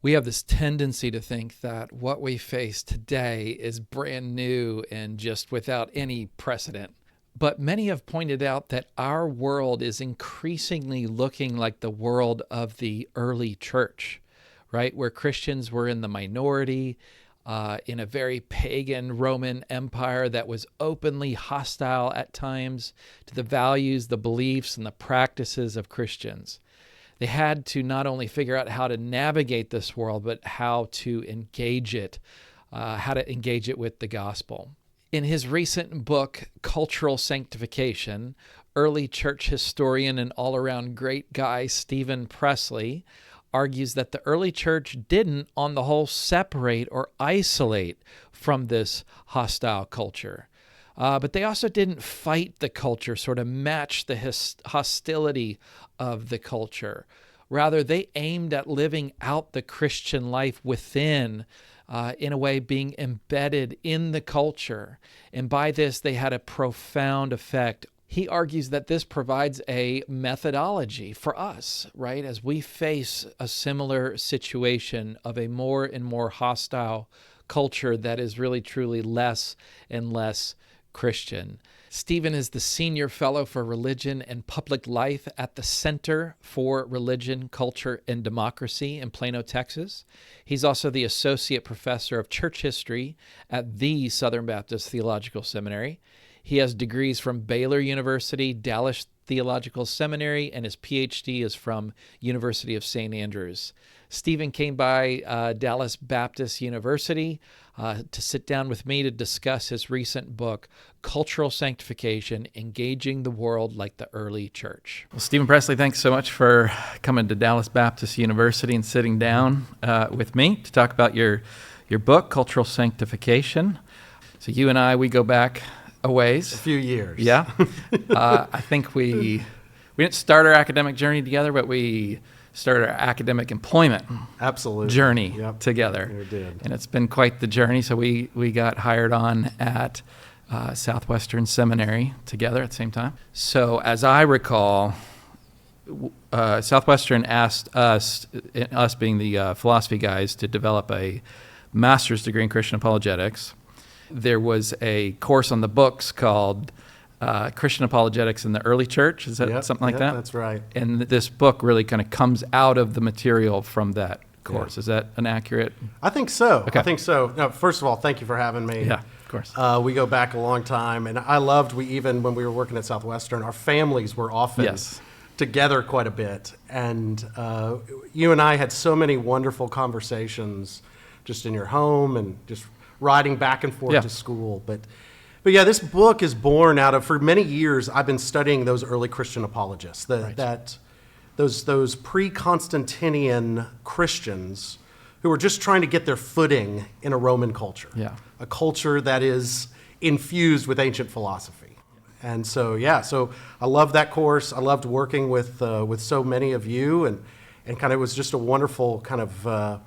We have this tendency to think that what we face today is brand new and just without any precedent. But many have pointed out that our world is increasingly looking like the world of the early church, right? Where Christians were in the minority, in a very pagan Roman Empire that was openly hostile at times to the values, the beliefs, and the practices of Christians. They had to not only figure out how to navigate this world, but how to engage it, with the gospel. In his recent book, Cultural Sanctification, early church historian and all-around great guy Stephen Presley argues that the early church didn't, on the whole, separate or isolate from this hostile culture. But they also didn't fight the culture, sort of match the hostility of the culture. Rather, they aimed at living out the Christian life within, in a way being embedded in the culture. And by this, they had a profound effect. He argues that this provides a methodology for us, right? As we face a similar situation of a more and more hostile culture that is really truly less and less Christian. Stephen is the Senior Fellow for Religion and Public Life at the Center for Religion, Culture, and Democracy in Plano, Texas. He's also the Associate Professor of Church History at the Southern Baptist Theological Seminary. He has degrees from Baylor University, Dallas Theological Seminary, and his PhD is from University of St. Andrews. Stephen came by Dallas Baptist University to sit down with me to discuss his recent book, Cultural Sanctification, Engaging the World Like the Early Church. Well, Stephen Presley, thanks so much for coming to Dallas Baptist University and sitting down with me to talk about your book, Cultural Sanctification. So you and I, we go back a ways. A few years. Yeah. I think we didn't start our academic journey together, but we started our academic employment journey together. We did. And it's been quite the journey. So we got hired on at Southwestern Seminary together at the same time. So as I recall, Southwestern asked us being the philosophy guys, to develop a master's degree in Christian apologetics. There was a course on the books called Christian Apologetics in the Early Church. Is that something like that? That's right. And this book really kind of comes out of the material from that course. Yeah. Is that an accurate? I think so. Okay. I think so. No, first of all, thank you for having me. Yeah, of course. We go back a long time, and I loved, even when we were working at Southwestern, our families were often together quite a bit. And you and I had so many wonderful conversations just in your home and just riding back and forth to school. But yeah, this book is born out of, for many years, I've been studying those early Christian apologists, those pre-Constantinian Christians who were just trying to get their footing in a Roman culture, a culture that is infused with ancient philosophy. And so I loved that course. I loved working with so many of you, and kind of it was just a wonderful kind of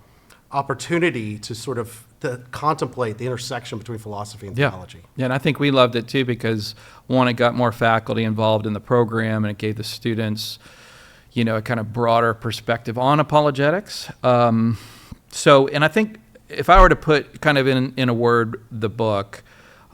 opportunity to sort of to contemplate the intersection between philosophy and theology. Yeah, and I think we loved it too because, one, it got more faculty involved in the program, and it gave the students, a kind of broader perspective on apologetics. And I think if I were to put kind of in a word the book,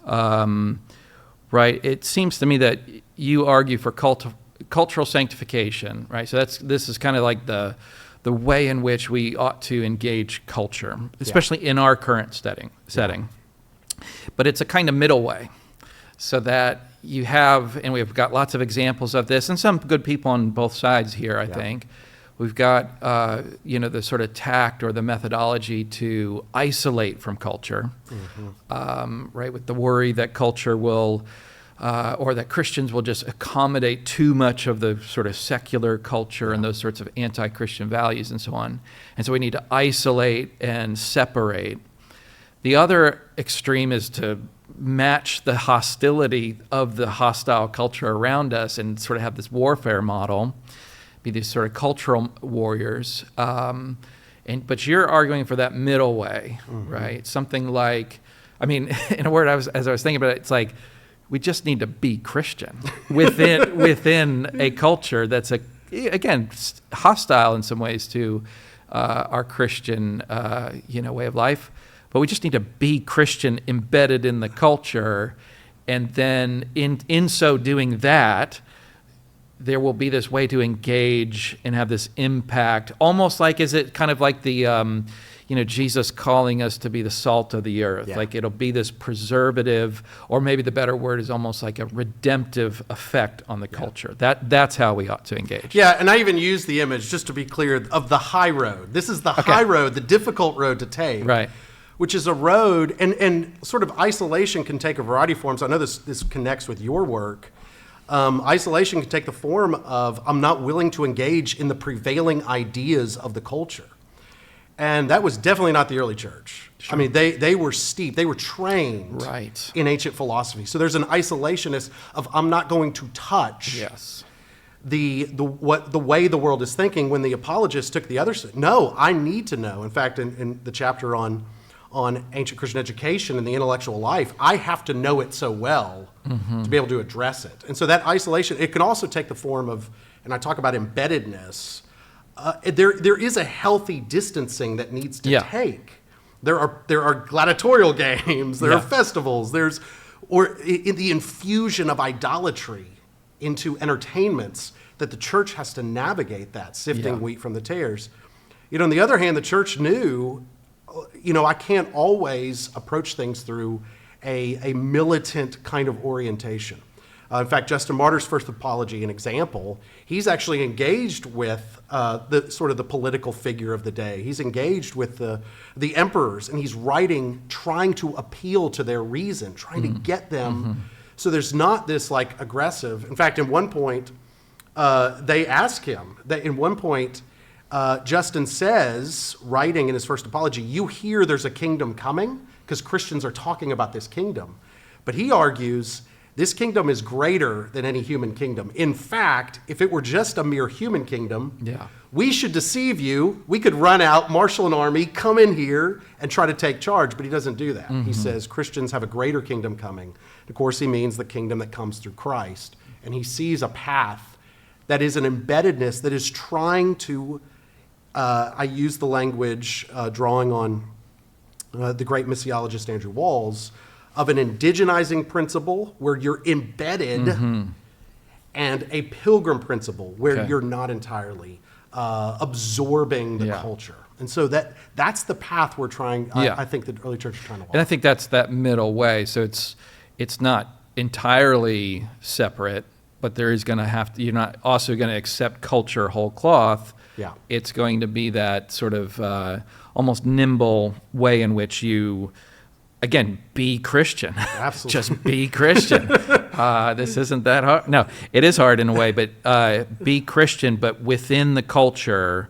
right, it seems to me that you argue for cultural sanctification, right? So this is kind of like the way in which we ought to engage culture, especially in our current setting. But it's a kind of middle way, so that you have, and we've got lots of examples of this, and some good people on both sides here, I think. We've got, the sort of tact or the methodology to isolate from culture, right, with the worry that culture will, or that Christians will just accommodate too much of the sort of secular culture and those sorts of anti-Christian values and so on. And so we need to isolate and separate. The other extreme is to match the hostility of the hostile culture around us and sort of have this warfare model, be these sort of cultural warriors. But you're arguing for that middle way, right? Something like, in a word, as I was thinking about it, it's like, we just need to be Christian within a culture that's, again, hostile in some ways to our Christian, way of life. But we just need to be Christian embedded in the culture. And then in so doing that, there will be this way to engage and have this impact, almost like, is it kind of like the, Jesus calling us to be the salt of the earth. Yeah. Like it'll be this preservative, or maybe the better word is almost like a redemptive effect on the culture. That's how we ought to engage. Yeah, and I even use the image, just to be clear, of the high road. This is the high road, the difficult road to take. Right. Which is a road, and sort of isolation can take a variety of forms. I know this connects with your work. Isolation can take the form of, I'm not willing to engage in the prevailing ideas of the culture. And that was definitely not the early church. Sure. I mean, they were steeped, they were trained in ancient philosophy. So there's an isolationist of, I'm not going to touch the way the world is thinking, when the apologists took the other side. No, I need to know. In fact, in the chapter on ancient Christian education and the intellectual life, I have to know it so well to be able to address it. And so that isolation, it can also take the form of, and I talk about embeddedness, there is a healthy distancing that needs to take. There are gladiatorial games, there are festivals, or in the infusion of idolatry into entertainments, that the church has to navigate that, sifting wheat from the tares. On the other hand, the church knew, I can't always approach things through a militant kind of orientation. In fact, Justin Martyr's first apology, an example, he's actually engaged with the sort of the political figure of the day. He's engaged with the emperors, and he's writing, trying to appeal to their reason, trying to get them. So there's not this like aggressive. In fact, in one point, they ask him that in one point, Justin says, writing in his first apology, you hear there's a kingdom coming, because Christians are talking about this kingdom. But he argues, this kingdom is greater than any human kingdom. In fact, if it were just a mere human kingdom, we should deceive you. We could run out, marshal an army, come in here, and try to take charge. But he doesn't do that. He says Christians have a greater kingdom coming. Of course, he means the kingdom that comes through Christ. And he sees a path that is an embeddedness that is trying to, I use the language drawing on the great missiologist Andrew Walls, of an indigenizing principle where you're embedded, and a pilgrim principle where you're not entirely absorbing the culture. And so that's the path we're trying, I think the early church is trying to walk. And I think that's that middle way. So it's not entirely separate, but there is going to have to, you're not also going to accept culture whole cloth. It's going to be that sort of almost nimble way in which you, again, be Christian. Absolutely. Just be Christian. This isn't that hard. No, it is hard in a way, but be Christian, but within the culture.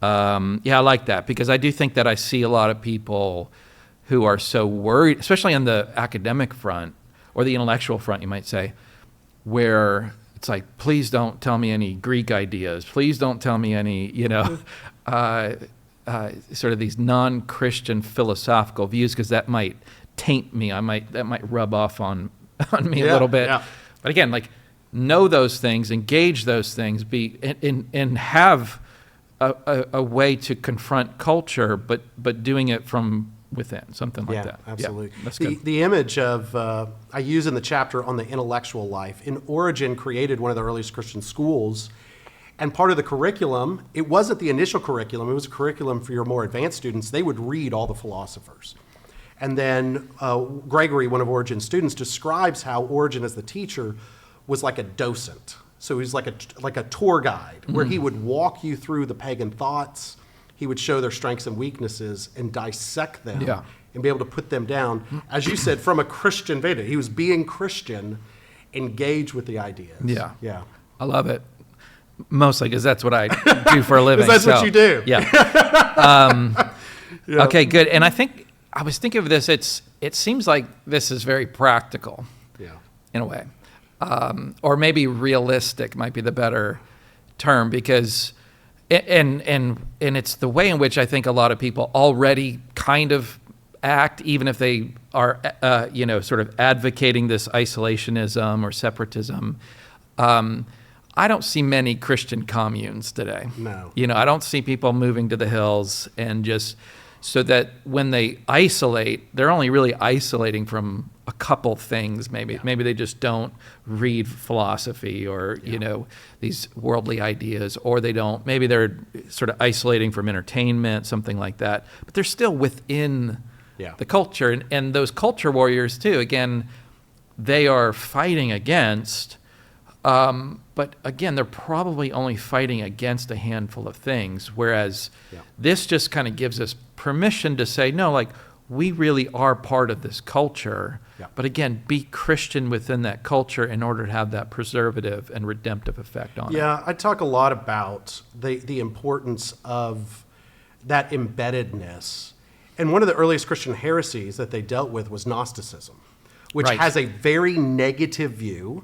I like that, because I do think that I see a lot of people who are so worried, especially on the academic front or the intellectual front, you might say, where it's like, please don't tell me any Greek ideas. Please don't tell me any, sort of these non-Christian philosophical views, because that might taint me. That might rub off on me a little bit. But again, like, know those things, engage those things, and have a way to confront culture, but doing it from within, something like that. Absolutely. That's good. The image of, I use in the chapter on the intellectual life, in Origen created one of the earliest Christian schools, and part of the curriculum, it wasn't the initial curriculum, it was a curriculum for your more advanced students. They would read all the philosophers. And then Gregory, one of Origen's students, describes how Origen as the teacher was like a docent. So he's like a tour guide, where he would walk you through the pagan thoughts. He would show their strengths and weaknesses and dissect them and be able to put them down. As you said, from a Christian Veda. He was being Christian, engaged with the ideas. Yeah. I love it. Mostly because that's what I do for a living. Because that's what you do. Okay, good. And I was thinking of this. It seems like this is very practical, in a way, or maybe realistic might be the better term, because and it's the way in which I think a lot of people already kind of act, even if they are sort of advocating this isolationism or separatism. I don't see many Christian communes today. No. I don't see people moving to the hills and just so that when they isolate, they're only really isolating from a couple things. Maybe they just don't read philosophy or, these worldly ideas, or maybe they're sort of isolating from entertainment, something like that. But they're still within the culture. And those culture warriors too, again, they are fighting against, but again, they're probably only fighting against a handful of things, whereas this just kind of gives us permission to say, no, like, we really are part of this culture, but again, be Christian within that culture in order to have that preservative and redemptive effect on it. Yeah, I talk a lot about the importance of that embeddedness. And one of the earliest Christian heresies that they dealt with was Gnosticism, which has a very negative view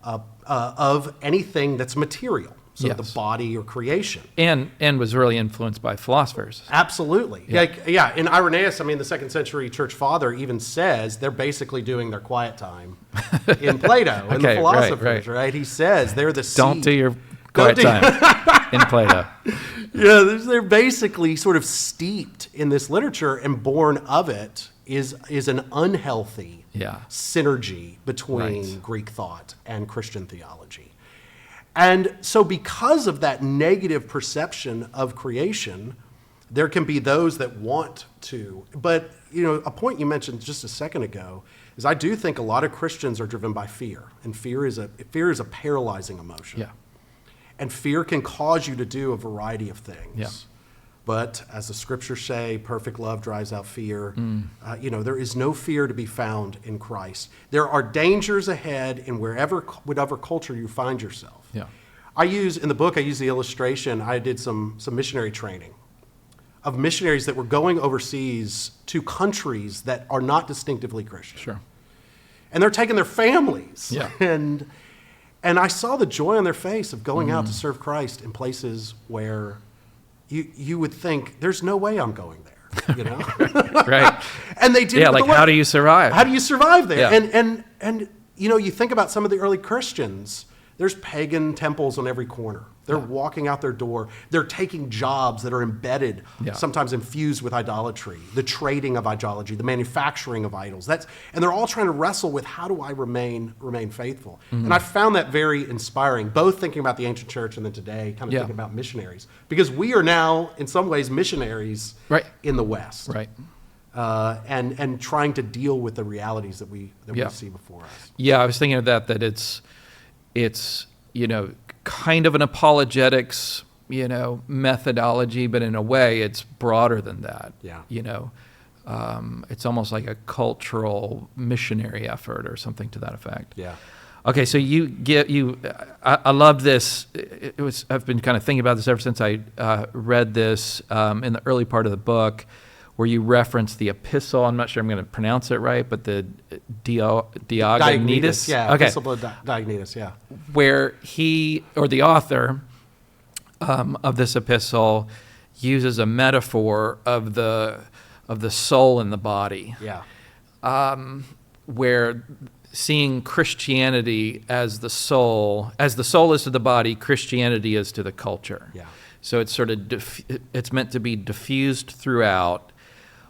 of anything that's material, so the body or creation. And was really influenced by philosophers. Absolutely. Yeah. In Irenaeus, the 2nd century church father even says they're basically doing their quiet time in Plato and the philosophers, right? He says they're the seed. Don't do your quiet time in Plato. Yeah, they're basically sort of steeped in this literature, and born of it is an unhealthy synergy between Greek thought and Christian theology. And so because of that negative perception of creation, there can be those that want to. But, a point you mentioned just a second ago is I do think a lot of Christians are driven by fear. And fear is a paralyzing emotion. Yeah. And fear can cause you to do a variety of things. Yeah. But as the scriptures say, perfect love drives out fear. There is no fear to be found in Christ. There are dangers ahead in whatever culture you find yourself. Yeah. In the book, I use the illustration. I did some missionary training of missionaries that were going overseas to countries that are not distinctively Christian. Sure. And they're taking their families. Yeah. And I saw the joy on their face of going out to serve Christ in places where you would think, there's no way I'm going there, Right. And they did. Yeah, like, how do you survive? How do you survive there? Yeah. And you think about some of the early Christians, there's pagan temples on every corner. They're walking out their door. They're taking jobs that are embedded, sometimes infused with idolatry, the trading of idolatry, the manufacturing of idols. And they're all trying to wrestle with, how do I remain faithful? And I found that very inspiring, both thinking about the ancient church and then today, kind of thinking about missionaries. Because we are now, in some ways, missionaries in the West. Right. And trying to deal with the realities that we see before us. Yeah, I was thinking of that it's kind of an apologetics, methodology, but in a way it's broader than that. Yeah. It's almost like a cultural missionary effort or something to that effect. Yeah. Okay, so I love this. I've been kind of thinking about this ever since I read this in the early part of the book, where you reference the epistle. I'm not sure I'm going to pronounce it right, but the Diognetus. Yeah, okay. Epistle of Diognetus, yeah. Where he, or the author of this epistle, uses a metaphor of the soul and the body. Yeah. Where seeing Christianity as the soul is to the body, Christianity is to the culture. Yeah. So it's sort of it's meant to be diffused throughout.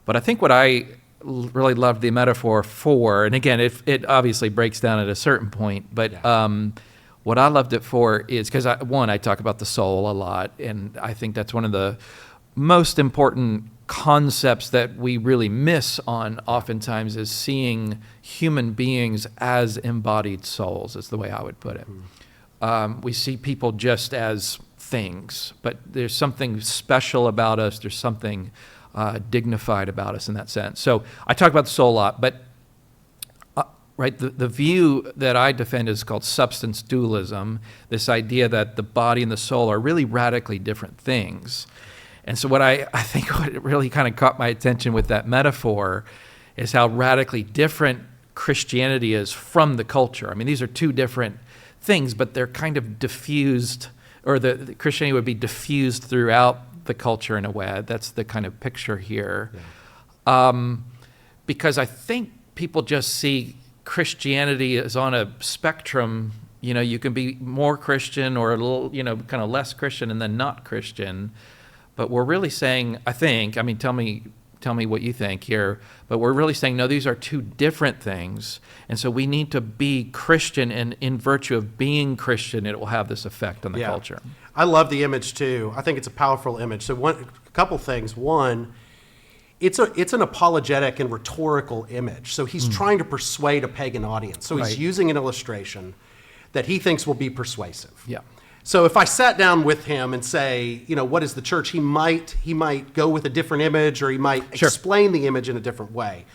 But I think what I really loved the metaphor for, and again, it obviously breaks down at a certain point, but what I loved it for is, because I talk about the soul a lot, and I think that's one of the most important concepts that we really miss on oftentimes, is seeing human beings as embodied souls, is the way I would put it. We see people just as things, but there's something special about us. There's something dignified about us in that sense. So I talk about the soul a lot, but the view that I defend is called substance dualism, this idea that the body and the soul are really radically different things. And so what I think what really kind of caught my attention with that metaphor is how radically different Christianity is from the culture. I mean, these are two different things, but they're kind of diffused, or the Christianity would be diffused throughout the culture in a way. That's the kind of picture here. Yeah. Because I think people just see Christianity as on a spectrum, You can be more Christian or a little, kind of less Christian and then not Christian. But we're really saying, I think, tell me what you think here, but we're really saying, no, these are two different things. And so we need to be Christian, and in virtue of being Christian, it will have this effect on the culture. I love the image too. I think it's a powerful image. So a couple things. One, it's an apologetic and rhetorical image. So he's trying to persuade a pagan audience. So he's using an illustration that he thinks will be persuasive. Yeah. So if I sat down with him and say, what is the church? He might go with a different image, or he might explain the image in a different way,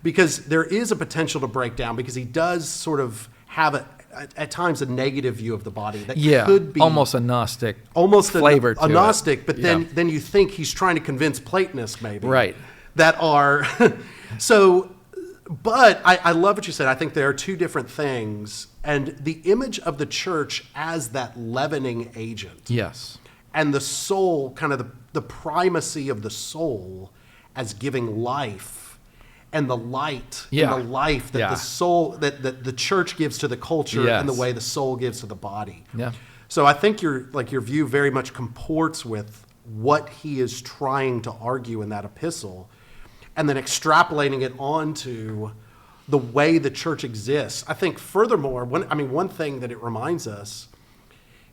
because there is a potential to break down, because he does sort of have at times a negative view of the body that could be almost a Gnostic flavor to a Gnostic, it. But then you think he's trying to convince Platonists maybe, right? That are so. But I love what you said. I think there are two different things. And the image of the church as that leavening agent. Yes. And the soul, kind of the primacy of the soul as giving life, and the light and the life that the soul, that the church gives to the culture, and the way the soul gives to the body. Yeah. So I think your view very much comports with what he is trying to argue in that epistle, and then extrapolating it onto the way the church exists. I think furthermore, one thing that it reminds us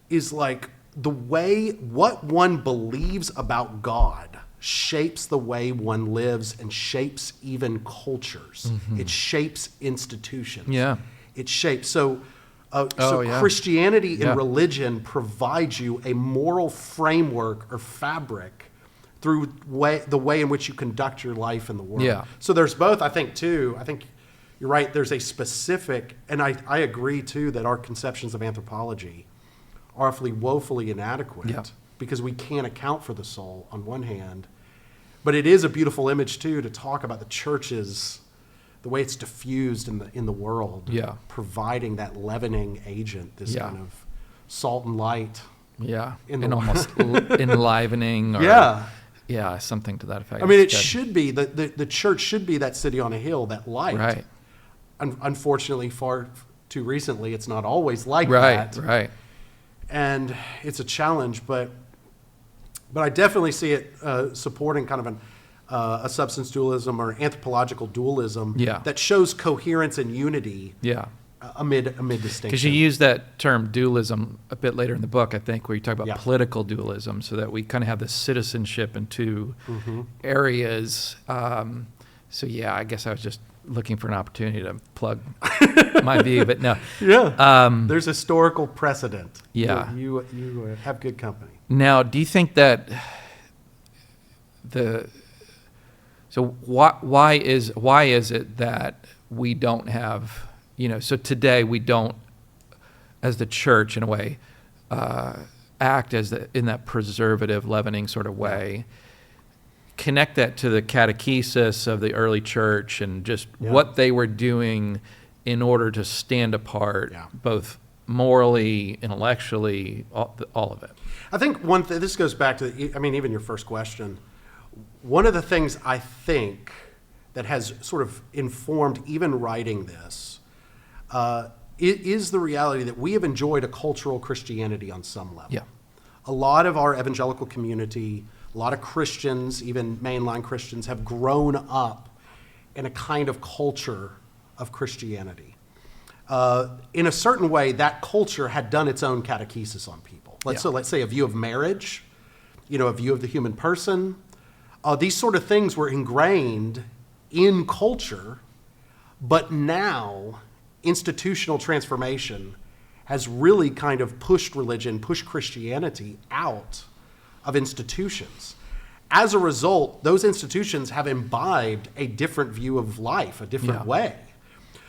is the way what one believes about God shapes the way one lives, and shapes even cultures. Mm-hmm. It shapes institutions. Yeah. It shapes. So Christianity and religion provides you a moral framework or fabric through the way in which you conduct your life in the world. Yeah. So there's both, I think, too. I think you're right. There's a specific, and I agree, too, that our conceptions of anthropology are awfully woefully inadequate, because we can't account for the soul on one hand. But it is a beautiful image, too, to talk about the churches, the way it's diffused in the world, providing that leavening agent, this kind of salt and light. Yeah, and almost enlivening. Or, something to that effect. It should be, the church should be that city on a hill, that light. Right. Unfortunately, far too recently, it's not always like that. Right. And it's a challenge, but I definitely see it supporting kind of a substance dualism or anthropological dualism that shows coherence and unity amid distinction. Because you use that term dualism a bit later in the book, I think, where you talk about political dualism, so that we kind of have this citizenship in two areas. I guess I was just looking for an opportunity to plug my view, but no. There's historical precedent. Yeah. You have good company. Now, do you think that why is it that we don't have, so today we don't, as the church in a way, act in that preservative, leavening sort of way? Connect that to the catechesis of the early church and just what they were doing in order to stand apart, both morally, intellectually, all of it. I think this goes back to, even your first question. One of the things I think that has sort of informed even writing this is the reality that we have enjoyed a cultural Christianity on some level. Yeah. A lot of our evangelical community, a lot of Christians, even mainline Christians, have grown up in a kind of culture of Christianity. In a certain way, that culture had done its own catechesis on people. So let's say a view of marriage, a view of the human person. These sort of things were ingrained in culture, but now institutional transformation has really kind of pushed Christianity out of institutions. As a result, those institutions have imbibed a different view of life, a different way.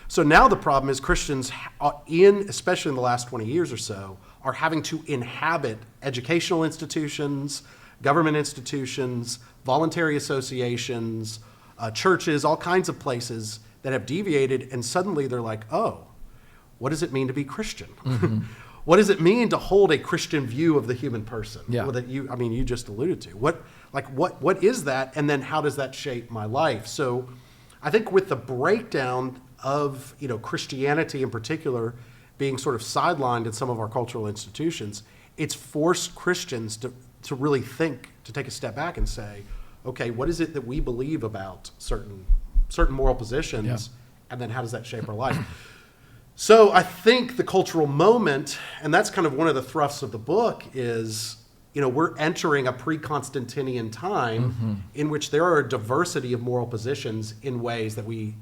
So now the problem is Christians, especially in the last 20 years or so, are having to inhabit educational institutions, government institutions, voluntary associations, churches, all kinds of places that have deviated, and suddenly they're like, oh, what does it mean to be Christian? Mm-hmm. What does it mean to hold a Christian view of the human person? Yeah. That you just alluded to. What is that? And then how does that shape my life? So I think with the breakdown of Christianity in particular being sort of sidelined in some of our cultural institutions, it's forced Christians to really think, to take a step back and say, okay, what is it that we believe about certain moral positions, and then how does that shape our life? So I think the cultural moment, and that's kind of one of the thrusts of the book, is, we're entering a pre-Constantinian time in which there are a diversity of moral positions in ways that we,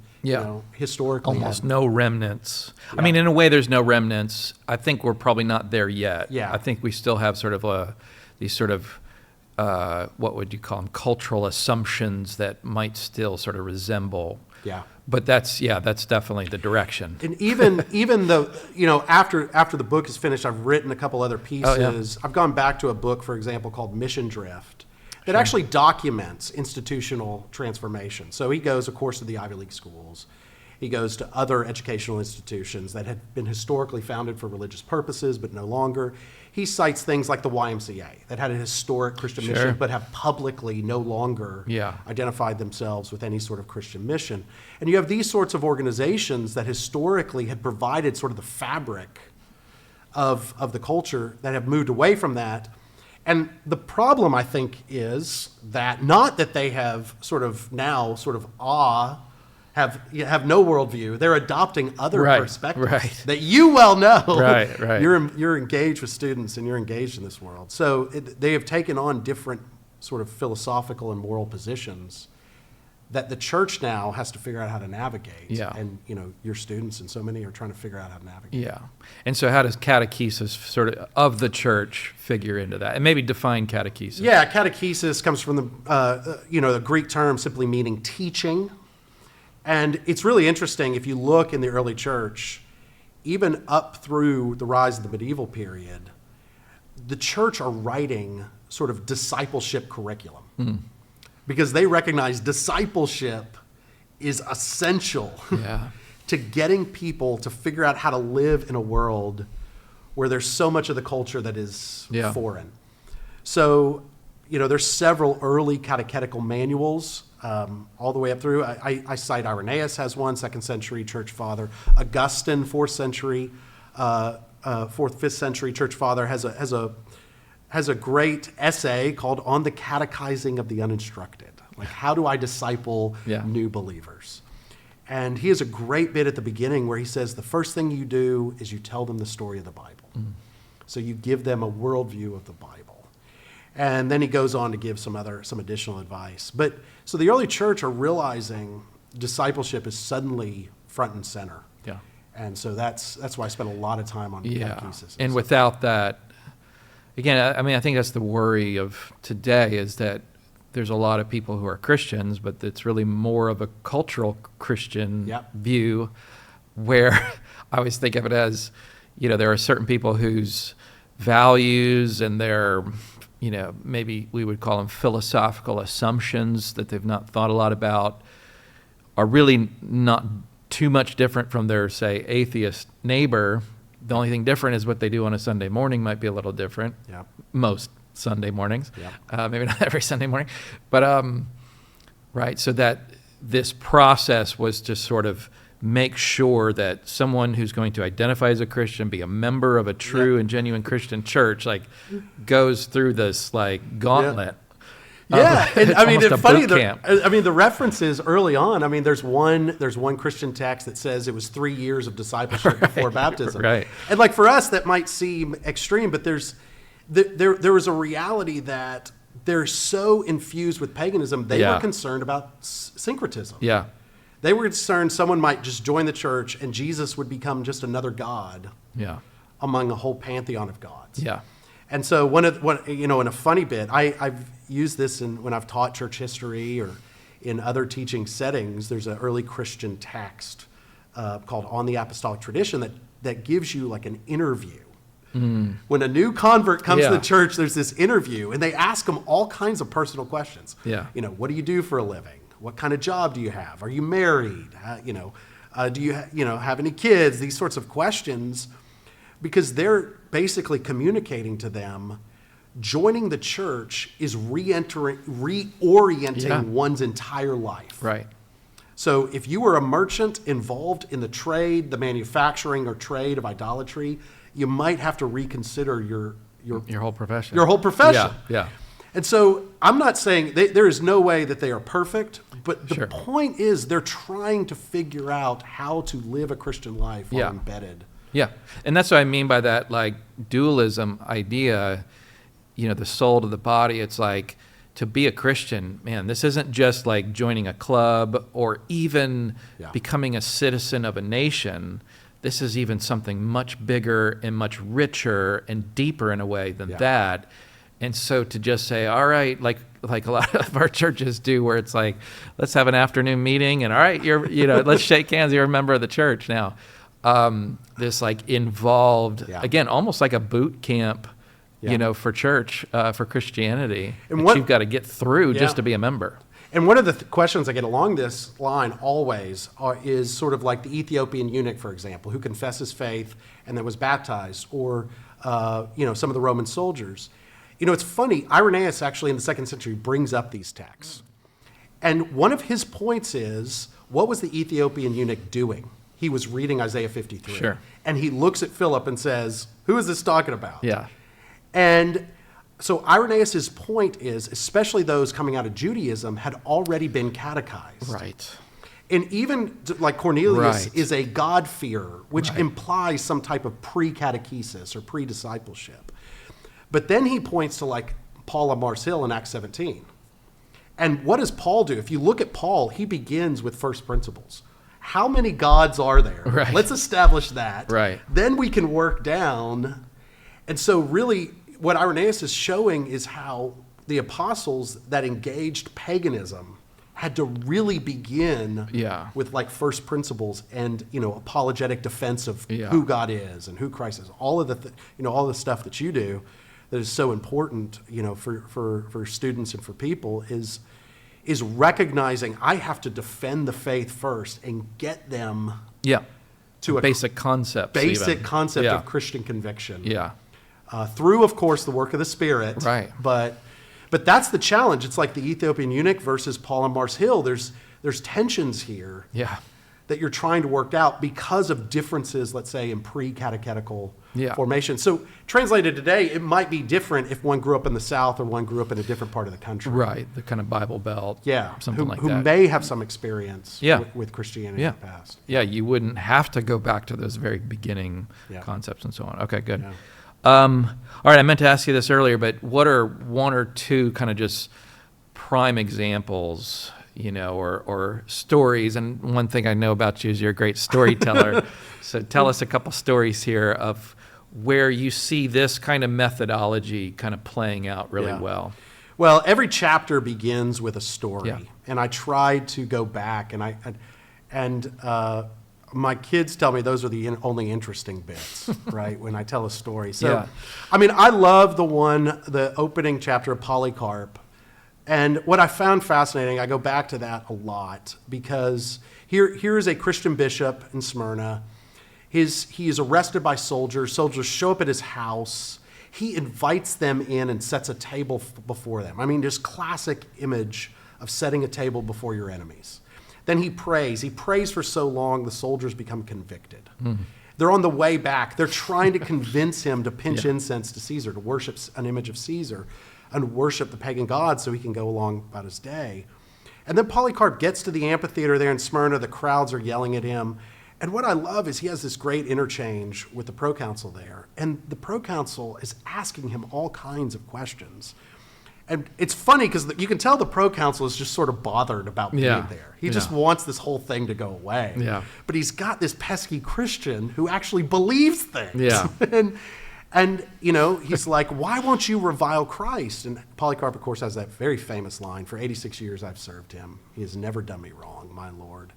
historically almost no remnants. I mean, in a way, there's no remnants. I think we're probably not there yet. Yeah. I think we still have sort of these sort of what would you call them, cultural assumptions that might still sort of resemble. Yeah. But that's definitely the direction. And even though, after the book is finished, I've written a couple other pieces. I've gone back to a book, for example, called Mission Drift, that actually documents institutional transformation. So he goes, of course, to the Ivy League schools. He goes to other educational institutions that had been historically founded for religious purposes, but no longer. He cites things like the YMCA that had a historic Christian mission, but have publicly no longer identified themselves with any sort of Christian mission. And you have these sorts of organizations that historically had provided sort of the fabric of the culture that have moved away from that. And the problem, I think, is that not that they have have no worldview. They're adopting other perspectives that you well know. Right. You're engaged with students and you're engaged in this world. So they have taken on different sort of philosophical and moral positions that the church now has to figure out how to navigate. Yeah. And your students and so many are trying to figure out how to navigate. Yeah. And so how does catechesis sort of the church figure into that? And maybe define catechesis. Yeah, catechesis comes from the Greek term simply meaning teaching. And it's really interesting if you look in the early church, even up through the rise of the medieval period, the church are writing sort of discipleship curriculum because they recognize discipleship is essential to getting people to figure out how to live in a world where there's so much of the culture that is foreign. So, there's several early catechetical manuals all the way up through. I cite Irenaeus has one, 2nd century church father. Augustine, 4th century, 5th century church father has a great essay called On the Catechizing of the Uninstructed. Like, how do I disciple new believers? And he has a great bit at the beginning where he says the first thing you do is you tell them the story of the Bible. So you give them a worldview of the Bible. And then he goes on to give some additional advice. But so the early church are realizing discipleship is suddenly front and center. Yeah. And so that's why I spent a lot of time on catechesis. And without that, again, I mean, I think that's the worry of today is that there's a lot of people who are Christians, but it's really more of a cultural Christian view where I always think of it as, there are certain people whose values and their maybe we would call them philosophical assumptions that they've not thought a lot about are really not too much different from their, say, atheist neighbor. The only thing different is what they do on a Sunday morning might be a little different. Yeah. Most Sunday mornings. Yeah. Maybe not every Sunday morning. But, right, so that this process was to sort of make sure that someone who's going to identify as a Christian, be a member of a true and genuine Christian church, goes through this gauntlet. Yeah, and I mean, it's funny. The references early on. I mean, there's one Christian text that says it was 3 years of discipleship before baptism. Right. And for us, that might seem extreme, but there was a reality that they're so infused with paganism. They were concerned about syncretism. Yeah. They were concerned someone might just join the church and Jesus would become just another god among a whole pantheon of gods. Yeah. And so in a funny bit, I've used this when I've taught church history or in other teaching settings. There's an early Christian text called On the Apostolic Tradition that gives you an interview. When a new convert comes to the church, there's this interview and they ask them all kinds of personal questions. Yeah. What do you do for a living? What kind of job do you have? Are you married? Do you have any kids? These sorts of questions, because they're basically communicating to them, joining the church is reorienting one's entire life. Right. So if you were a merchant involved in the trade, the manufacturing or trade of idolatry, you might have to reconsider your whole profession. Your whole profession. Yeah. And so I'm not saying there is no way that they are perfect, but the Sure. point is they're trying to figure out how to live a Christian life while embedded. Yeah. And that's what I mean by that, like, dualism idea, the soul to the body. It's like, to be a Christian, man, this isn't just like joining a club or even becoming a citizen of a nation. This is even something much bigger and much richer and deeper in a way than that. And so to just say, all right, like a lot of our churches do, where it's like, let's have an afternoon meeting, and all right, let's shake hands. You're a member of the church now. This like involved, again, almost like a boot camp, for church, for Christianity, and you've got to get through just to be a member. And one of the questions I get along this line always is sort of like the Ethiopian eunuch, for example, who confessed his faith and then was baptized, or some of the Roman soldiers. It's funny, Irenaeus actually in the 2nd century brings up these texts. And one of his points is, what was the Ethiopian eunuch doing? He was reading Isaiah 53. Sure. And he looks at Philip and says, who is this talking about? Yeah. And so Irenaeus' point is, especially those coming out of Judaism had already been catechized. Right. And even like Cornelius is a God-fearer, which implies some type of pre-catechesis or pre-discipleship. But then he points to like Paul of Mars Hill in Acts 17. And what does Paul do? If you look at Paul, he begins with first principles. How many gods are there? Right. Let's establish that. Right. Then we can work down. And so really what Irenaeus is showing is how the apostles that engaged paganism had to really begin with like first principles and apologetic defense of who God is and who Christ is. All of all the stuff that you do that is so important, for students and for people is recognizing I have to defend the faith first and get them to a basic concept of Christian conviction. Yeah. Through, of course, the work of the Spirit. Right. But that's the challenge. It's like the Ethiopian eunuch versus Paul and Mars Hill. There's tensions here that you're trying to work out because of differences, let's say, in pre-catechetical formation. So translated today, it might be different if one grew up in the South or one grew up in a different part of the country. Right, the kind of Bible Belt. Yeah, something like who that. may have some experience with Christianity in the past. Yeah, you wouldn't have to go back to those very beginning concepts and so on. Okay, good. Yeah. All right, I meant to ask you this earlier, but what are one or two kind of just prime examples, or stories? And one thing I know about you is you're a great storyteller. So tell us a couple stories here of where you see this kind of methodology kind of playing out really well. Well, every chapter begins with a story, and I tried to go back, and my kids tell me those are the only interesting bits, right, when I tell a story. So, I mean, I love the opening chapter of Polycarp. And what I found fascinating, I go back to that a lot, because here is a Christian bishop in Smyrna. He is arrested by soldiers. Soldiers show up at his house. He invites them in and sets a table before them. I mean, just classic image of setting a table before your enemies. Then he prays. He prays for so long, the soldiers become convicted. Mm-hmm. They're on the way back. They're trying to convince him to pinch incense to Caesar, to worship an image of Caesar, and worship the pagan gods so he can go along about his day. And then Polycarp gets to the amphitheater there in Smyrna. The crowds are yelling at him. And what I love is he has this great interchange with the proconsul there. And the proconsul is asking him all kinds of questions. And it's funny because you can tell the proconsul is just sort of bothered about being there. He just wants this whole thing to go away. Yeah. But he's got this pesky Christian who actually believes things. Yeah. and he's like, why won't you revile Christ? And Polycarp, of course, has that very famous line, for 86 years I've served him. He has never done me wrong, my Lord.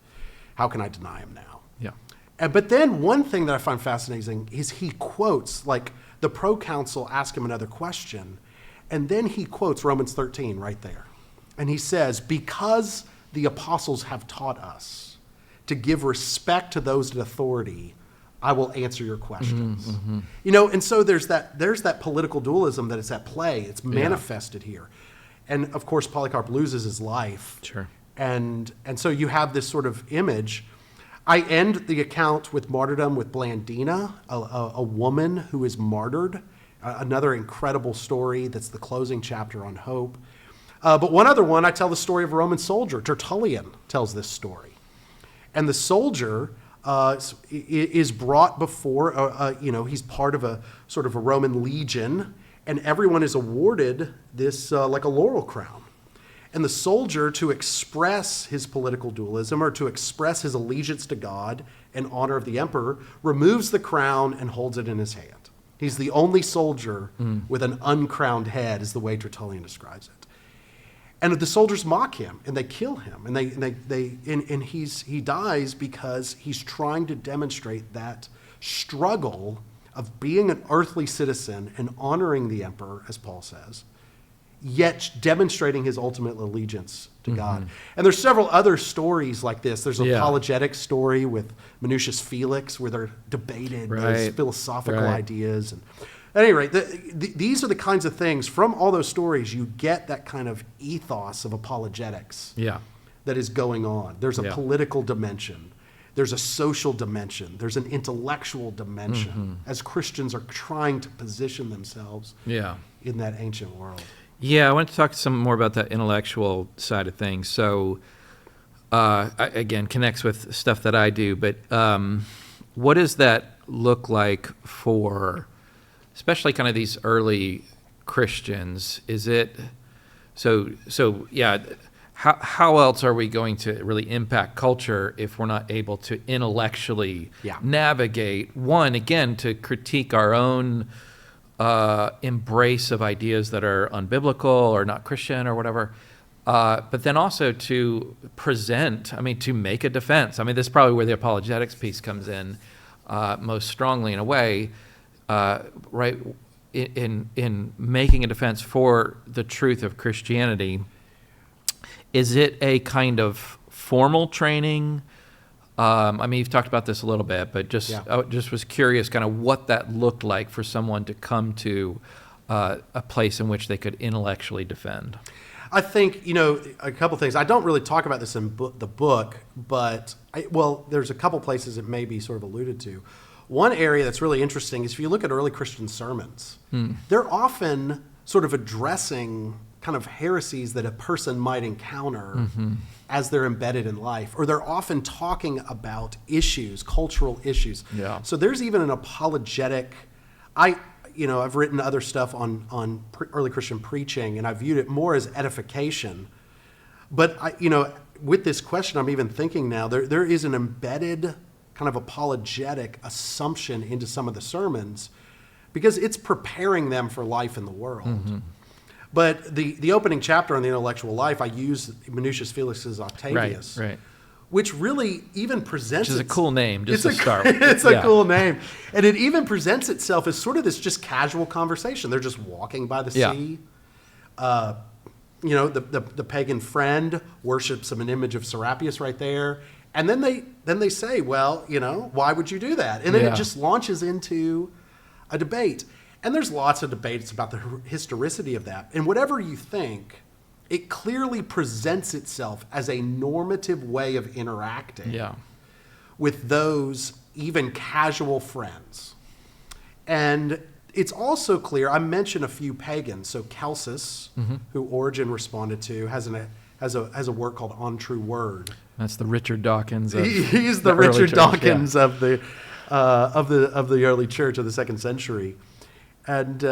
How can I deny him now? Yeah. But then one thing that I find fascinating is he quotes, like the proconsul asks him another question, and then he quotes Romans 13 right there. And he says, because the apostles have taught us to give respect to those in authority, I will answer your questions. Mm-hmm. And so there's that political dualism that is at play. It's manifested here. And of course, Polycarp loses his life. Sure. And so you have this sort of image. I end the account with martyrdom with Blandina, a woman who is martyred. Another incredible story that's the closing chapter on hope. But one other one, I tell the story of a Roman soldier. Tertullian tells this story. And the soldier is brought before, he's part of a sort of a Roman legion, and everyone is awarded this like a laurel crown. And the soldier, to express his political dualism or to express his allegiance to God in honor of the emperor, removes the crown and holds it in his hand. He's the only soldier with an uncrowned head, is the way Tertullian describes it. And the soldiers mock him and they kill him, and he dies because he's trying to demonstrate that struggle of being an earthly citizen and honoring the emperor, as Paul says, yet demonstrating his ultimate allegiance to God. And there's several other stories like this. There's an apologetics story with Minucius Felix where they're debated those philosophical ideas. And at any rate, these are the kinds of things, from all those stories, you get that kind of ethos of apologetics that is going on. There's a political dimension. There's a social dimension. There's an intellectual dimension as Christians are trying to position themselves in that ancient world. Yeah, I want to talk some more about that intellectual side of things. So, again, connects with stuff that I do, but what does that look like for, especially kind of these early Christians? Is it, how else are we going to really impact culture if we're not able to intellectually navigate, one, again, to critique our own embrace of ideas that are unbiblical or not Christian or whatever, but then also to present, to make a defense. This is probably where the apologetics piece comes in most strongly in a way, right? In making a defense for the truth of Christianity. Is it a kind of formal training? You've talked about this a little bit, but I just was curious kind of what that looked like for someone to come to a place in which they could intellectually defend. I think, a couple things. I don't really talk about this in the book, but, there's a couple places it may be sort of alluded to. One area that's really interesting is if you look at early Christian sermons, they're often sort of addressing kind of heresies that a person might encounter as they're embedded in life, or they're often talking about issues, cultural issues. Yeah. So there's even an apologetic. I've written other stuff on early Christian preaching, and I viewed it more as edification. But with this question, I'm even thinking now there is an embedded kind of apologetic assumption into some of the sermons because it's preparing them for life in the world. But the opening chapter on the intellectual life, I use Minucius Felix's Octavius, which really even presents... Which is a cool name, just to start with. It's a cool name. And it even presents itself as sort of this just casual conversation. They're just walking by the sea. The pagan friend worships an image of Serapius right there. And then they say, why would you do that? And then it just launches into a debate. And there's lots of debates about the historicity of that. And whatever you think, it clearly presents itself as a normative way of interacting with those even casual friends. And it's also clear, I mentioned a few pagans. So Celsus, who Origen responded to, has a work called On True Word. That's the Richard Dawkins. He's the Richard Dawkins of the early church of the 2nd century. And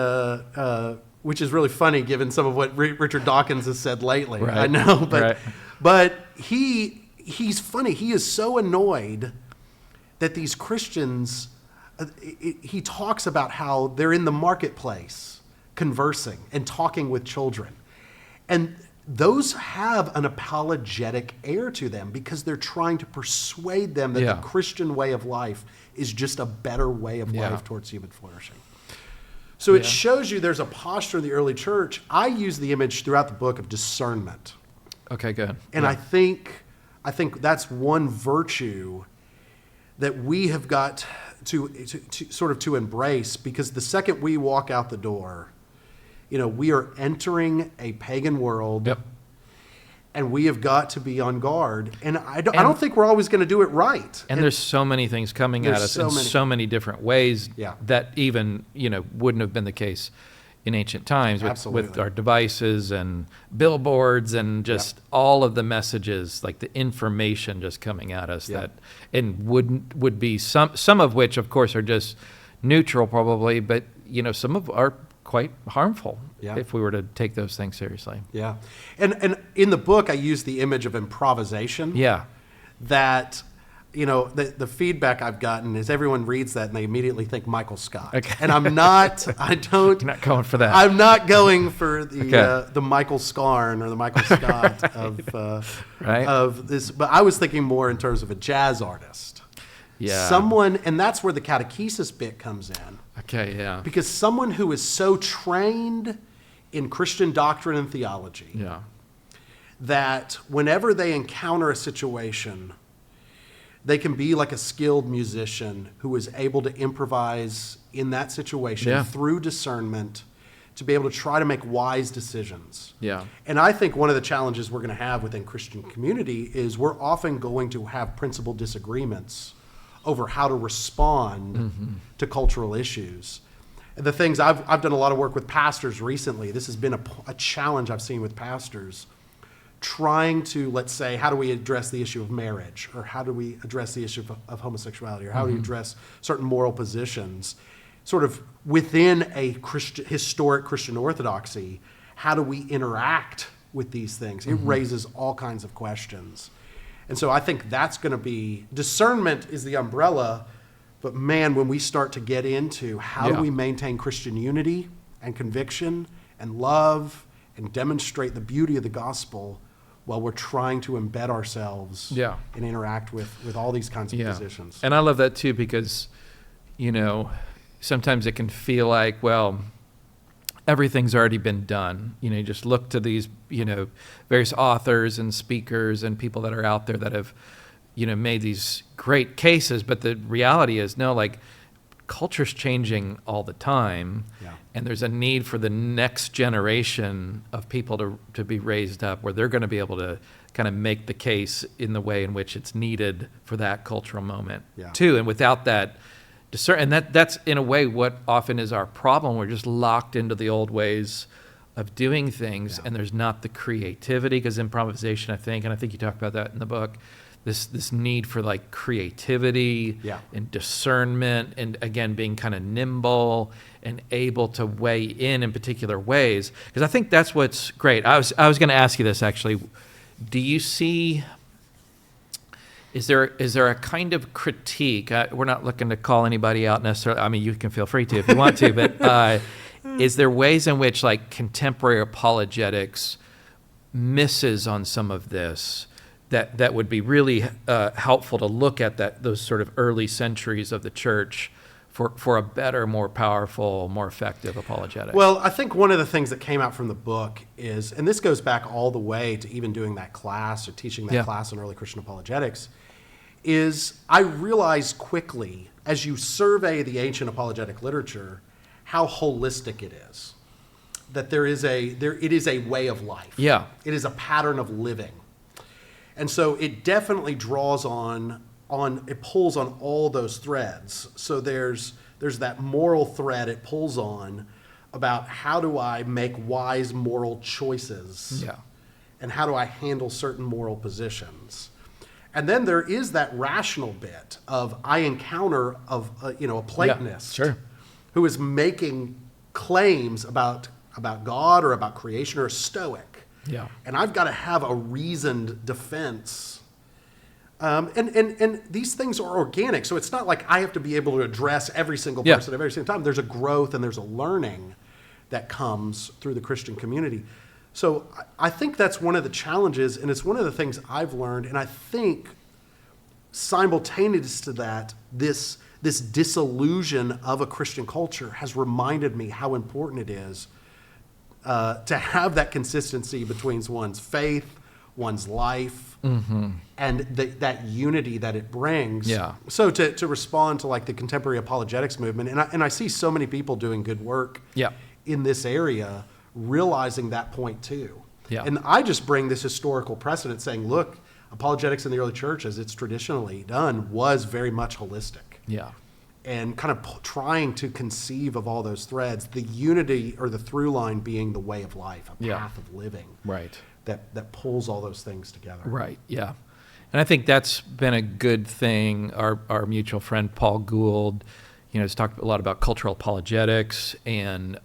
which is really funny given some of what Richard Dawkins has said lately. Right. I know, but he's funny. He is so annoyed that these Christians. He talks about how they're in the marketplace, conversing and talking with children, and those have an apologetic air to them because they're trying to persuade them that the Christian way of life is just a better way of life towards human flourishing. So it shows you there's a posture in the early church. I use the image throughout the book of discernment. Okay, good. And I think that's one virtue that we have got to sort of to embrace, because the second we walk out the door, we are entering a pagan world. Yep. And we have got to be on guard. And I don't think we're always going to do it right. And there's so many things coming at us so many different ways that even, wouldn't have been the case in ancient times with our devices and billboards and just all of the messages, like the information just coming at us and would be some of which, of course, are just neutral probably, but, some of are quite harmful if we were to take those things seriously. Yeah. And in the book, I use the image of improvisation. Yeah. That, the feedback I've gotten is everyone reads that and they immediately think Michael Scott. Okay. And I'm not, You're not going for that. I'm not going for the Michael Scarn or the Michael Scott of this, but I was thinking more in terms of a jazz artist. Yeah. Someone, and that's where the catechesis bit comes in. Okay, yeah. Because someone who is so trained in Christian doctrine and theology that whenever they encounter a situation, they can be like a skilled musician who is able to improvise in that situation through discernment to be able to try to make wise decisions. Yeah. And I think one of the challenges we're going to have within Christian community is we're often going to have principal disagreements over how to respond to cultural issues. And the things I've done a lot of work with pastors recently. This has been a challenge I've seen with pastors trying to, let's say, how do we address the issue of marriage, or how do we address the issue of homosexuality, or how do we address certain moral positions, sort of within a historic Christian orthodoxy. How do we interact with these things? It raises all kinds of questions. And so I think that's going to be, discernment is the umbrella, but man, when we start to get into how do we maintain Christian unity and conviction and love and demonstrate the beauty of the gospel while we're trying to embed ourselves and interact with all these kinds of positions. And I love that too, because, sometimes it can feel like, well, everything's already been done. You just look to these, various authors and speakers and people that are out there that have, made these great cases. But the reality is, no, like, culture's changing all the time. Yeah. And there's a need for the next generation of people to be raised up where they're going to be able to kind of make the case in the way in which it's needed for that cultural moment too. And without that and that's in a way what often is our problem. We're just locked into the old ways of doing things, and there's not the creativity, because improvisation, I think you talk about that in the book, this need for like creativity and discernment, and again being kind of nimble and able to weigh in particular ways. Because I think that's what's great. I was going to ask you this actually. Do you see? Is there a kind of critique? We're not looking to call anybody out necessarily. I mean, you can feel free to if you want to, but is there ways in which like contemporary apologetics misses on some of this that would be really helpful to look at those sort of early centuries of the church for a better, more powerful, more effective apologetic? Well, I think one of the things that came out from the book is, and this goes back all the way to even doing that class or teaching that class on early Christian apologetics, is I realized quickly, as you survey the ancient apologetic literature, how holistic it is. That it is a way of life. Yeah. It is a pattern of living. And so it definitely draws it pulls on all those threads. So there's that moral thread it pulls on about how do I make wise moral choices? Yeah. And how do I handle certain moral positions? And then there is that rational bit of I encounter a Platonist who is making claims about God or about creation, or a Stoic. Yeah. And I've got to have a reasoned defense. And these things are organic, so it's not like I have to be able to address every single person at every single time. There's a growth and there's a learning that comes through the Christian community. So I think that's one of the challenges, and it's one of the things I've learned, and I think simultaneous to that, this disillusion of a Christian culture has reminded me how important it is to have that consistency between one's faith, one's life, and that unity that it brings. Yeah. So to respond to like the contemporary apologetics movement, and I see so many people doing good work in this area, realizing that point too. Yeah. And I just bring this historical precedent saying, look, apologetics in the early church, as it's traditionally done, was very much holistic. Yeah. And kind of trying to conceive of all those threads, the unity or the through line being the way of life, a path of living. Right. That pulls all those things together. Right, yeah. And I think that's been a good thing. Our mutual friend, Paul Gould, has talked a lot about cultural apologetics. And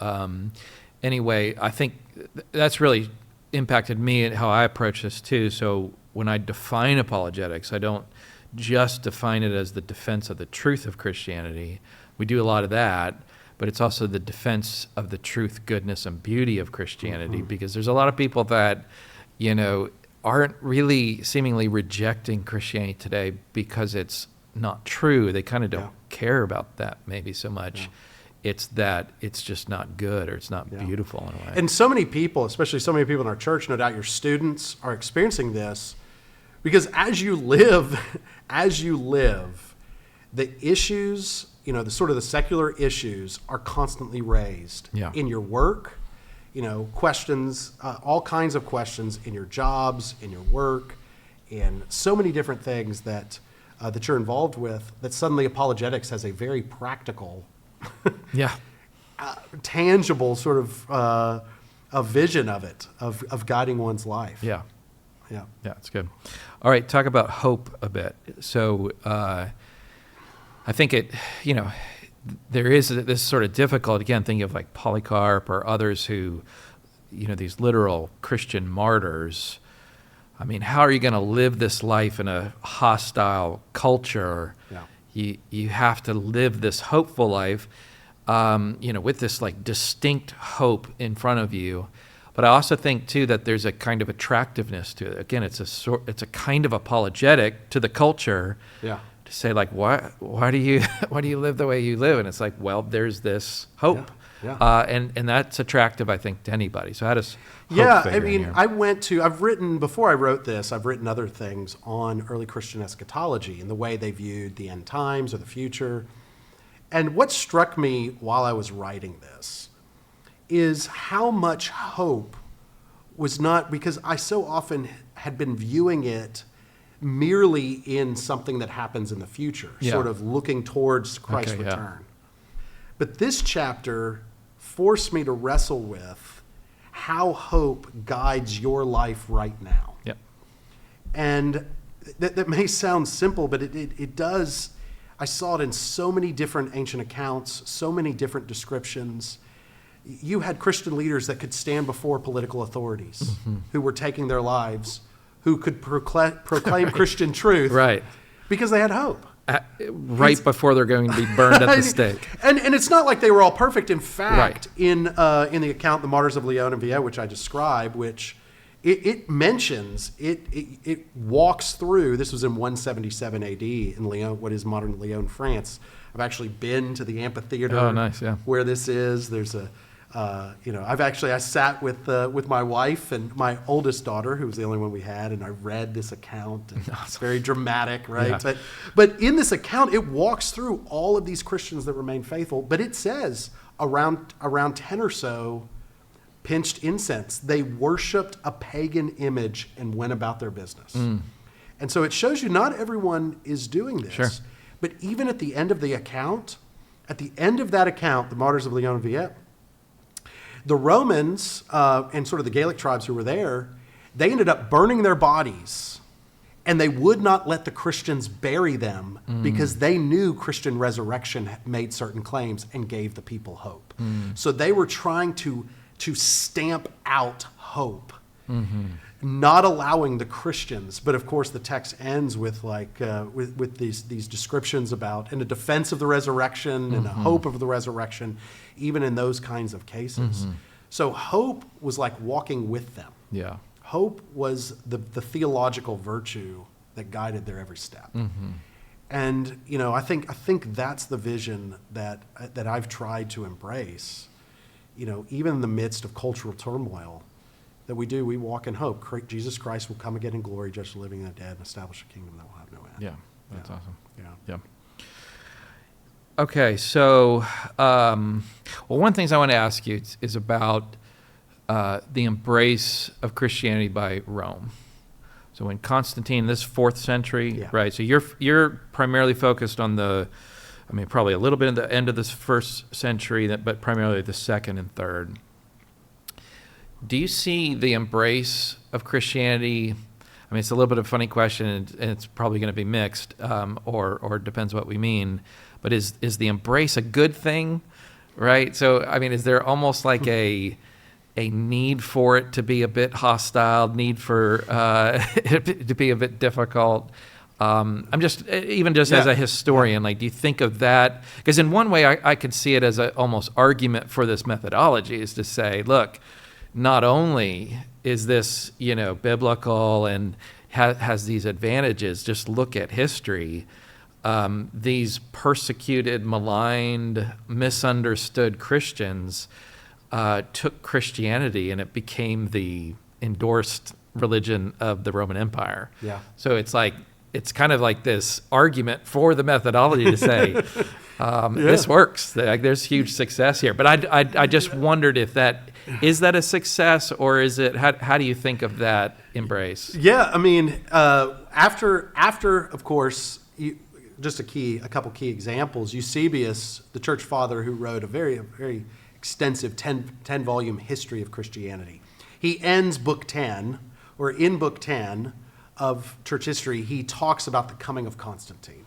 anyway, I think that's really impacted me and how I approach this too. So when I define apologetics, I don't just define it as the defense of the truth of Christianity. We do a lot of that, but it's also the defense of the truth, goodness, and beauty of Christianity, because there's a lot of people that, aren't really seemingly rejecting Christianity today because it's not true. They kind of don't care about that maybe so much. It's that it's just not good, or it's not beautiful in a way. And so many people, especially so many people in our church, no doubt your students are experiencing this, because as you live, the issues, the sort of the secular issues are constantly raised in your work, questions, all kinds of questions in your jobs, in your work, and so many different things that you're involved with, that suddenly apologetics has a very practical, tangible sort of a vision of it, of guiding one's life. Yeah, it's good. All right, talk about hope a bit. So I think there is this sort of difficult, again, thinking of like Polycarp or others who, these literal Christian martyrs. I mean, how are you going to live this life in a hostile culture? You have to live this hopeful life, with this like distinct hope in front of you. But I also think too that there's a kind of attractiveness to it. Again, it's a kind of apologetic to the culture. Yeah. To say like, why do you live the way you live? And it's like, well, there's this hope. And that's attractive, I think, to anybody. So how does hope figure in here? Before I wrote this, I've written other things on early Christian eschatology and the way they viewed the end times or the future. And what struck me while I was writing this is how much hope was not, because I so often had been viewing it merely in something that happens in the future, sort of looking towards Christ's return. But this chapter forced me to wrestle with how hope guides your life right now. And that may sound simple, but it does. I saw it in so many different ancient accounts, so many different descriptions. You had Christian leaders that could stand before political authorities who were taking their lives, who could proclaim Christian truth because they had hope. Before they're going to be burned at the stake. And it's not like they were all perfect. In fact, in the account, the Martyrs of Lyon and Vienne, which I describe, which it mentions, it walks through, this was in 177 AD in Lyon, what is modern Lyon, France. I've actually been to the amphitheater where this is. There's I sat with my wife and my oldest daughter, who was the only one we had, and I read this account. And it's very dramatic, right? Yeah. But in this account, it walks through all of these Christians that remain faithful. But it says around 10 or so pinched incense. They worshipped a pagan image and went about their business. And so it shows you not everyone is doing this. Sure. But even at the end of the account, the Martyrs of Lyon and Vienne, the Romans and sort of the Gaelic tribes who were there, they ended up burning their bodies, and they would not let the Christians bury them because they knew Christian resurrection made certain claims and gave the people hope. So they were trying to stamp out hope, not allowing the Christians. But of course, the text ends with with these descriptions about and a defense of the resurrection and a hope of the resurrection, even in those kinds of cases. So hope was like walking with them. Yeah. Hope was the theological virtue that guided their every step. And I think that's the vision that I've tried to embrace. Even in the midst of cultural turmoil, that we walk in hope. Jesus Christ will come again in glory, judge the living and the dead, and establish a kingdom that will have no end. Yeah, that's awesome. Yeah. Okay, so one of the things I want to ask you is about the embrace of Christianity by Rome. So when Constantine, this 4th century, right? So you're primarily focused on probably a little bit at the end of this 1st century, but primarily the 2nd and 3rd. Do you see the embrace of Christianity? I mean, it's a little bit of a funny question, and it's probably going to be mixed, or depends what we mean. But is the embrace a good thing, right? So, I mean, is there almost like a need for it to be a bit hostile, need for it to be a bit difficult? I'm just as a historian, like, do you think of that? Because in one way, I could see it as a almost argument for this methodology, is to say, look, not only is this, biblical and has these advantages, just look at history. These persecuted, maligned, misunderstood Christians took Christianity and it became the endorsed religion of the Roman Empire. Yeah. So it's kind of like this argument for the methodology to say, this works. There's huge success here. But I just wondered if is that a success, or is it, how do you think of that embrace? Yeah, I mean, after of course, just a couple key examples. Eusebius, the church father who wrote a very extensive 10-volume history of Christianity. He ends book 10, or in book 10 of church history, he talks about the coming of Constantine.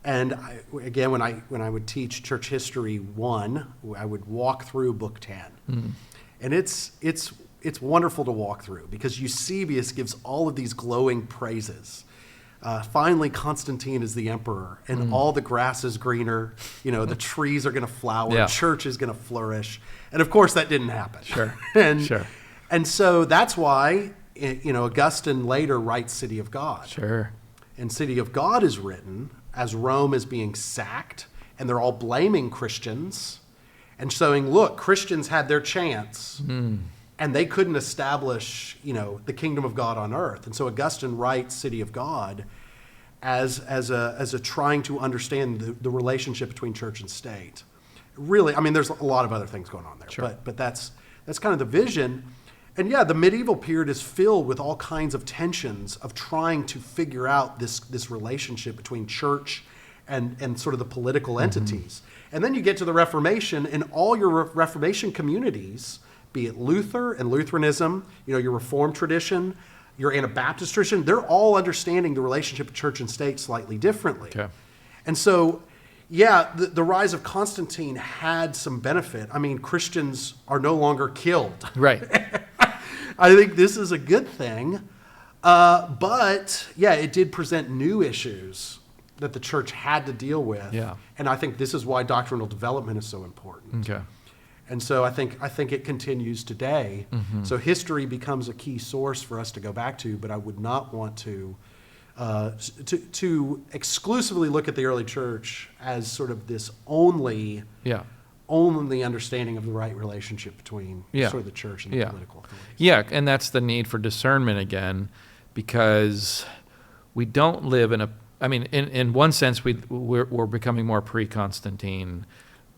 And again, when I would teach church history 1, I would walk through book 10. Mm. And it's wonderful to walk through, because Eusebius gives all of these glowing praises. Finally, Constantine is the emperor, and all the grass is greener. The trees are going to flower, church is going to flourish, and of course that didn't happen. Sure, and so that's why Augustine later writes City of God. Sure, and City of God is written as Rome is being sacked, and they're all blaming Christians, and saying, "Look, Christians had their chance." And they couldn't establish, the kingdom of God on earth. And so Augustine writes City of God as a trying to understand the relationship between church and state. Really, I mean, there's a lot of other things going on there, sure. but that's kind of the vision. And the medieval period is filled with all kinds of tensions of trying to figure out this relationship between church and sort of the political entities. And then you get to the Reformation, and all your Reformation communities, be it Luther and Lutheranism, your Reformed tradition, your Anabaptist tradition, they're all understanding the relationship of church and state slightly differently. Okay. And so, the rise of Constantine had some benefit. I mean, Christians are no longer killed. Right. I think this is a good thing. But, it did present new issues that the church had to deal with. Yeah. And I think this is why doctrinal development is so important. Okay. And so I think it continues today. Mm-hmm. So history becomes a key source for us to go back to, but I would not want to exclusively look at the early church as sort of this only understanding of the right relationship between sort of the church and the political authorities. Yeah, and that's the need for discernment again, because we don't live in one sense we're becoming more pre-Constantine.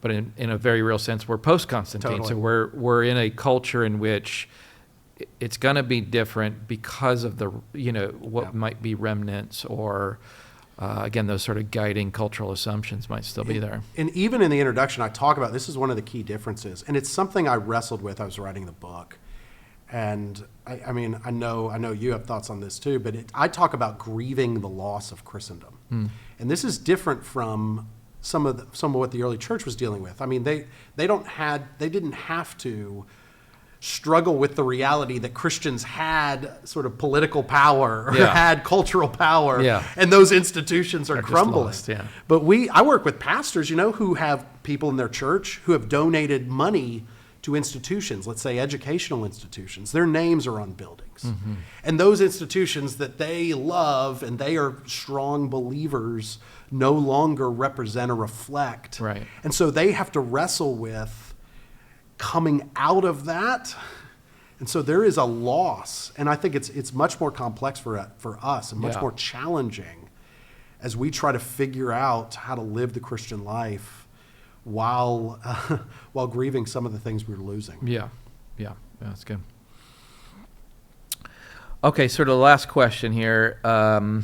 But in a very real sense, we're post-Constantine. Totally. So we're in a culture in which it's going to be different because of the what might be remnants, or again, those sort of guiding cultural assumptions might still be there. And even in the introduction, I talk about this is one of the key differences, and it's something I wrestled with. I was writing the book, and I mean, I know you have thoughts on this too. But I talk about grieving the loss of Christendom, and this is different from some of what the early church was dealing with. I mean, they didn't have to struggle with the reality that Christians had sort of political power or had cultural power, and those institutions are crumbling. Lost, But I work with pastors, who have people in their church who have donated money to institutions, let's say educational institutions. Their names are on buildings. Mm-hmm. And those institutions that they love and they are strong believers no longer represent or reflect. Right. And so they have to wrestle with coming out of that. And so there is a loss. And I think it's much more complex for us and much more challenging as we try to figure out how to live the Christian life while grieving some of the things we're losing. Yeah. Yeah, that's good. Okay, sort of the last question here. I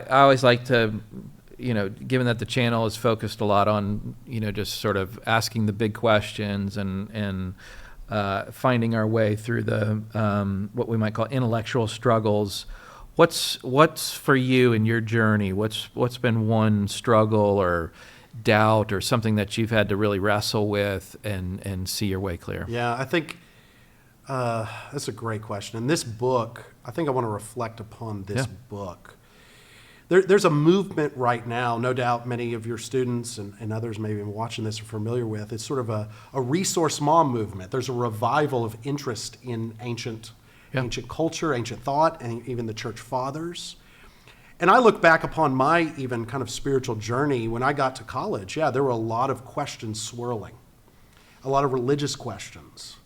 always like to, given that the channel is focused a lot on, just sort of asking the big questions and finding our way through the what we might call intellectual struggles. What's for you in your journey? What's been one struggle or doubt or something that you've had to really wrestle with and see your way clear? Yeah, I think that's a great question. And this book, I think I want to reflect upon this book. There's a movement right now, no doubt many of your students and others maybe watching this are familiar with. It's sort of a resource mom movement. There's a revival of interest in ancient culture, ancient thought, and even the church fathers. And I look back upon my even kind of spiritual journey when I got to college. Yeah, there were a lot of questions swirling, a lot of religious questions,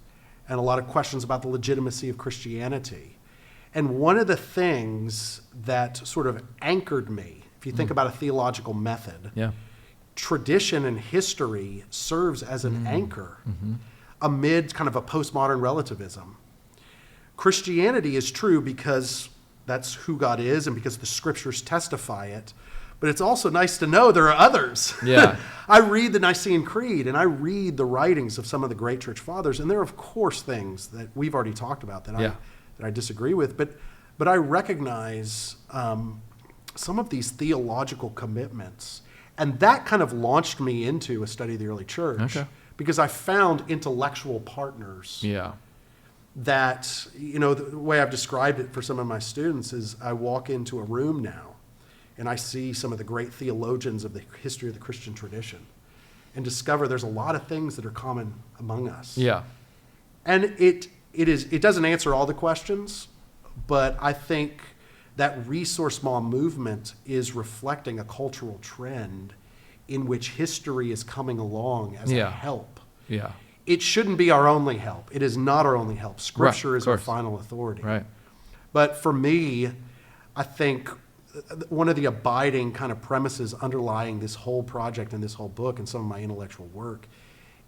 and a lot of questions about the legitimacy of Christianity. And one of the things that sort of anchored me, if you think about a theological method, tradition and history serves as an anchor amid kind of a postmodern relativism. Christianity is true because that's who God is and because the scriptures testify it. But it's also nice to know there are others. Yeah. I read the Nicene Creed and I read the writings of some of the great church fathers, and there are, of course, things that we've already talked about that I disagree with. But I recognize some of these theological commitments. And that kind of launched me into a study of the early church because I found intellectual partners. Yeah. That, the way I've described it for some of my students is I walk into a room now and I see some of the great theologians of the history of the Christian tradition and discover there's a lot of things that are common among us. Yeah. And it doesn't answer all the questions, but I think that resource mom movement is reflecting a cultural trend in which history is coming along as a help. Yeah. It shouldn't be our only help. It is not our only help. Scripture is our final authority. Right. But for me, I think one of the abiding kind of premises underlying this whole project and this whole book and some of my intellectual work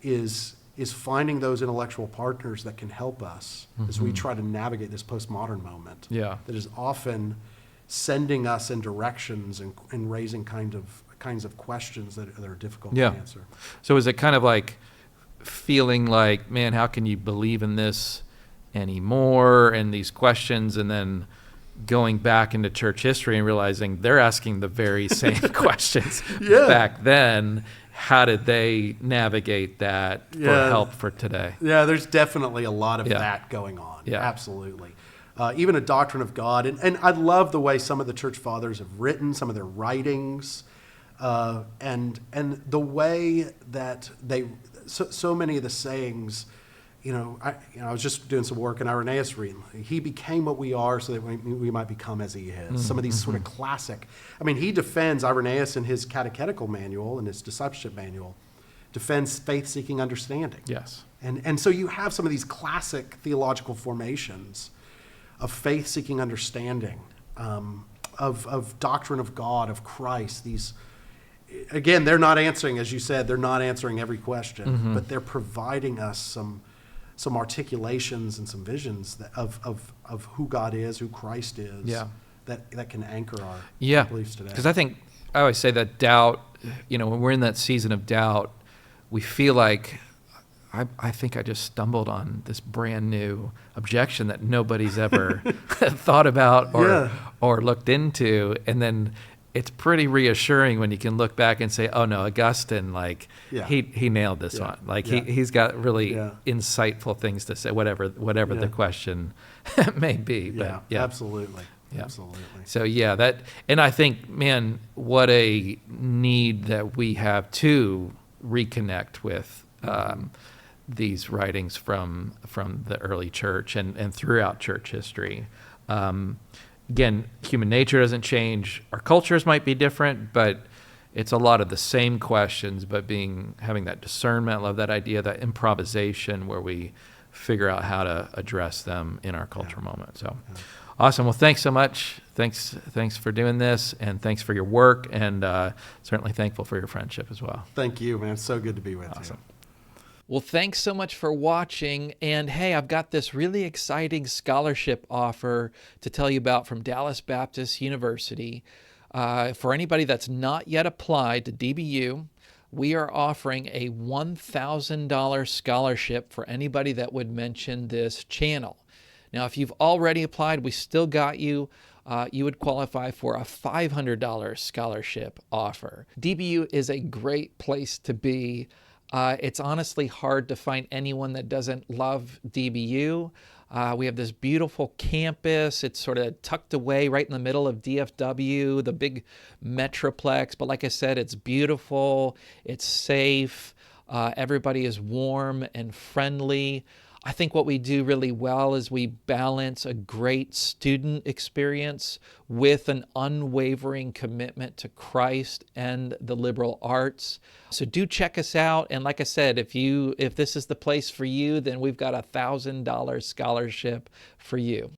is finding those intellectual partners that can help us as we try to navigate this postmodern moment that is often sending us in directions and raising kinds of questions that are difficult to answer. So is it kind of like feeling like, man, how can you believe in this anymore and these questions, and then going back into church history and realizing they're asking the very same questions back then? How did they navigate that for help for today? Yeah, there's definitely a lot of that going on. Yeah. Absolutely. Even a doctrine of God. And I love the way some of the church fathers have written, some of their writings, and the way that so many of the sayings, I was just doing some work in Irenaeus reading. He became what we are so that we might become as he is. Some of these sort of classic. He defends Irenaeus in his catechetical manual and his discipleship manual, defends faith-seeking understanding. Yes. And so you have some of these classic theological formations of faith-seeking understanding, of doctrine of God, of Christ. These, again, they're not answering, as you said, they're not answering every question, but they're providing us some articulations and some visions of who God is, who Christ is, that can anchor our beliefs today. Because I always say that doubt, when we're in that season of doubt, we feel like, I think I just stumbled on this brand new objection that nobody's ever thought about or looked into. And then it's pretty reassuring when you can look back and say, oh no, Augustine, he nailed this one. He's got really insightful things to say, whatever the question may be. But, absolutely. Yeah. Absolutely. So and I think, man, what a need that we have to reconnect with these writings from the early church and throughout church history. Again, human nature doesn't change. Our cultures might be different, but it's a lot of the same questions, but having that discernment, I love that idea, that improvisation where we figure out how to address them in our cultural moment. So awesome. Well, thanks so much. Thanks for doing this, and thanks for your work, and certainly thankful for your friendship as well. Thank you, man. It's so good to be with you. Awesome. Well, thanks so much for watching. And hey, I've got this really exciting scholarship offer to tell you about from Dallas Baptist University. For anybody that's not yet applied to DBU, we are offering a $1,000 scholarship for anybody that would mention this channel. Now, if you've already applied, we still got you. You would qualify for a $500 scholarship offer. DBU is a great place to be. It's honestly hard to find anyone that doesn't love DBU. We have this beautiful campus. It's sort of tucked away right in the middle of DFW, the big metroplex. But like I said, it's beautiful, it's safe, everybody is warm and friendly. I think what we do really well is we balance a great student experience with an unwavering commitment to Christ and the liberal arts. So do check us out. And like I said, if this is the place for you, then we've got a $1,000 scholarship for you.